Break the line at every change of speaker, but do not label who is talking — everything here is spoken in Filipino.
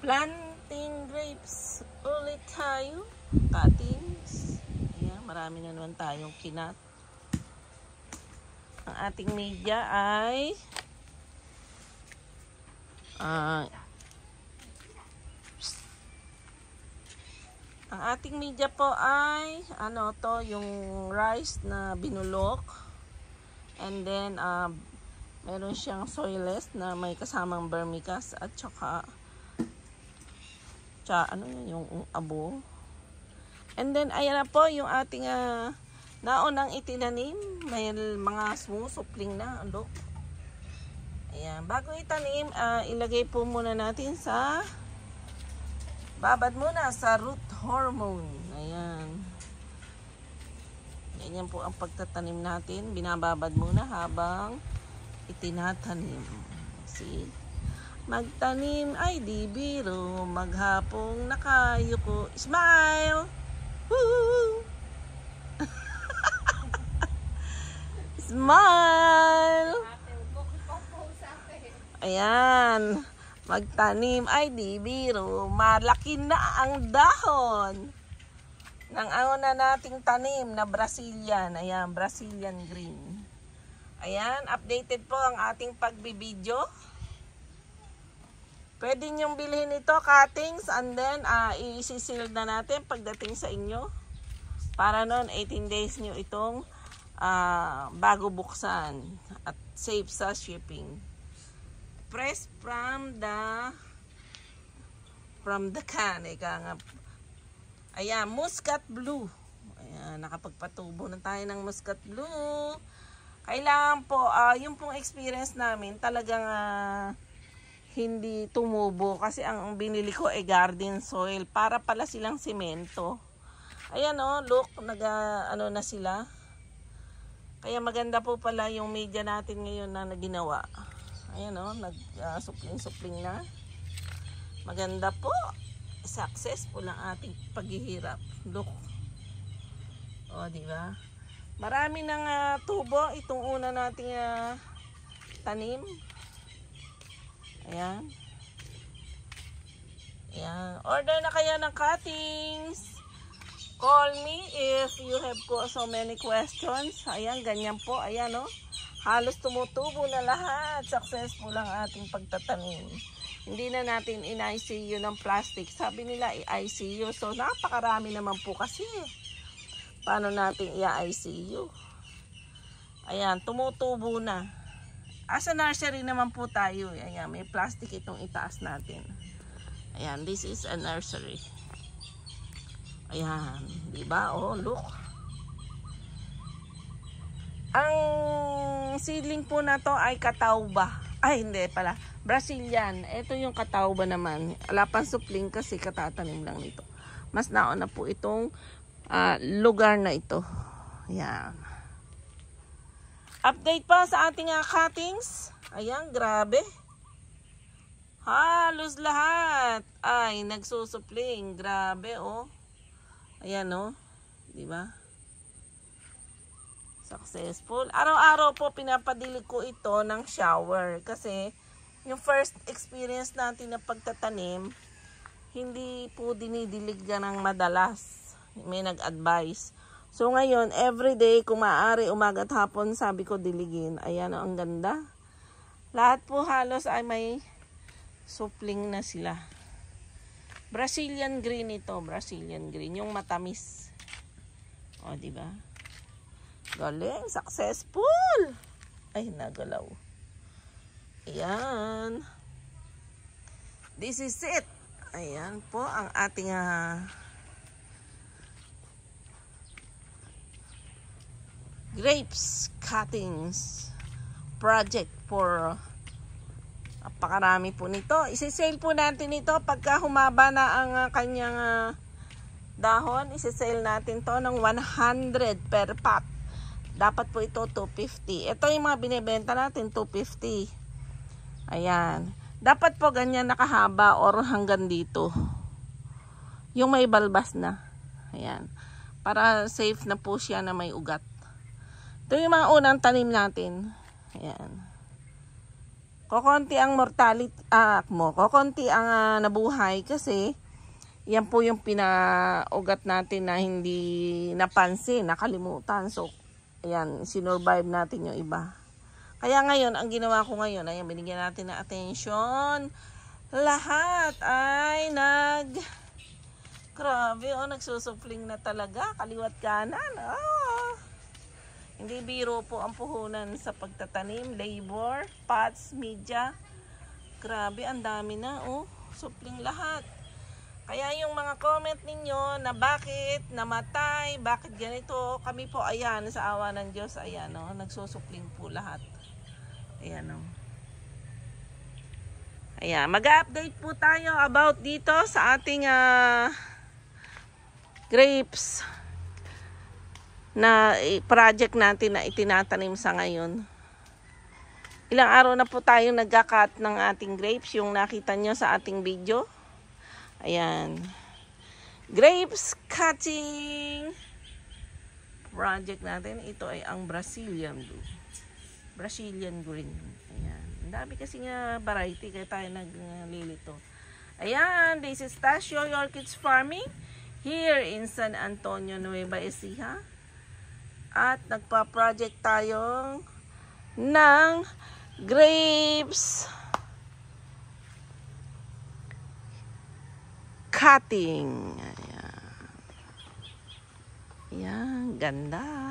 Planting grapes ulit tayo. Cuttings. Ayan, marami na naman tayong kinat. Ang ating media ay ang ating media po ay ano to, yung rice na binulok. And then meron siyang soilless na may kasamang vermicast at saka ano yun, yung abo. And then ayan na po yung ating naunang itinanim. May mga sumusupling na. Look. Ayan. Bago itanim, ilagay po muna natin sa babad muna sa root hormone. Ayan. Ganyan po ang pagtatanim natin. Binababad muna habang itinatanim. See? Magtanim ay di biro, maghapong nakayuko. Smile! Woo! Smile! Ayan. Magtanim ay di biro, malaki na ang dahon ng na nating tanim na Brazilian. Ayan, Brazilian green. Ayan, updated po ang ating pagbibideo. Pwede nyong bilhin ito, cuttings, and then i-seal na natin pagdating sa inyo. Para noon, 18 days nyo itong bago buksan at safe sa shipping. Press from the can. Ayan, muscat blue. Ayan, nakapagpatubo na tayo ng muscat blue. Kailangan po, yung pong experience namin, talagang hindi tumubo kasi ang binili ko ay garden soil, para pala silang simento. Ayan look, ano na sila. Kaya maganda po pala yung media natin ngayon na ginawa. Ayan nag-supling na. Maganda po. Successful ang ating paghihirap. Look. Di ba? Marami ng tubo itong una nating tanim. Ayan. Ayan. Order na kaya ng cuttings. Call me if you have so many questions. Ayan, ganyan po. Ayan halos tumutubo na lahat. Successful ang ating pagtatanim. Hindi na natin in-ICU ng plastic. Sabi nila i-ICU. So, napakarami naman po kasi. Paano natin i-ICU? Ayan, tumutubo na. As a nursery naman po tayo. Ayan, may plastic itong itaas natin. Ayan, this is a nursery. Ayan, diba? Look. Ang seedling po na to ay katawba. Ay, hindi pala. Brazilian. Ito yung katawba naman. Alapan supling kasi katatanim lang nito. Mas nauna po itong lugar na ito. Ayan. Update pa sa ating cuttings. Ayan, grabe. Halos lahat ay nagsusupling. Grabe, Ayan, di ba? Successful. Araw-araw po pinapadilig ko ito ng shower kasi yung first experience natin na pagtatanim, hindi po dinidilig ng madalas. May nag-advise. So ngayon, everyday, kung maaari, umaga at hapon, sabi ko diligin. Ayan, ang ganda. Lahat po halos ay may supling na sila. Brazilian green ito. Brazilian green. Yung matamis. Diba? Galing. Successful. Ay, nagalaw. Ayan. This is it. Ayan po ang ating grapes cuttings project for napakarami po nito. Isi-sale po natin ito pagka humaba na ang kanyang dahon. Isi-sale natin to ng 100 per pot. Dapat po ito 250. Ito yung mga binibenta natin 250. Ayan. Dapat po ganyan nakahaba or hanggang dito. Yung may balbas na. Ayan. Para safe na po siya na may ugat. Ito yung mga unang tanim natin. Ayan. kokonti ang mortality, kokonti ang nabuhay kasi yan po yung pinaugat natin na hindi napansin, nakalimutan. So, ayan, sinurvive natin yung iba. Kaya ngayon, ang ginawa ko ngayon, ayan, binigyan natin ng attention. Lahat ay grabe, nagsusupling na talaga, kaliwat kanan. Hindi biro po ang puhunan sa pagtatanim, labor, pots, media. Grabe, ang dami na, supling lahat. Kaya yung mga comment ninyo na bakit namatay, bakit ganito, kami po ayan, sa awa ng Diyos, ayan, nagsusupling po lahat. Ayan, Ayan, mag-update po tayo about dito sa ating grapes na project natin na itinatanim sa ngayon. Ilang araw na po tayong nagka-cut ng ating grapes, yung nakita nyo sa ating video. Ayan. Grapes cutting project natin. Ito ay ang Brazilian blue. Brazilian green. Ayan. Ang dami kasi nga variety kaya tayo naglilito. Ayan. This is Tasio Orchids Farming here in San Antonio, Nueva Ecija. At nagpa-project tayo ng grapes cutting. Ayan. Ayan, ganda.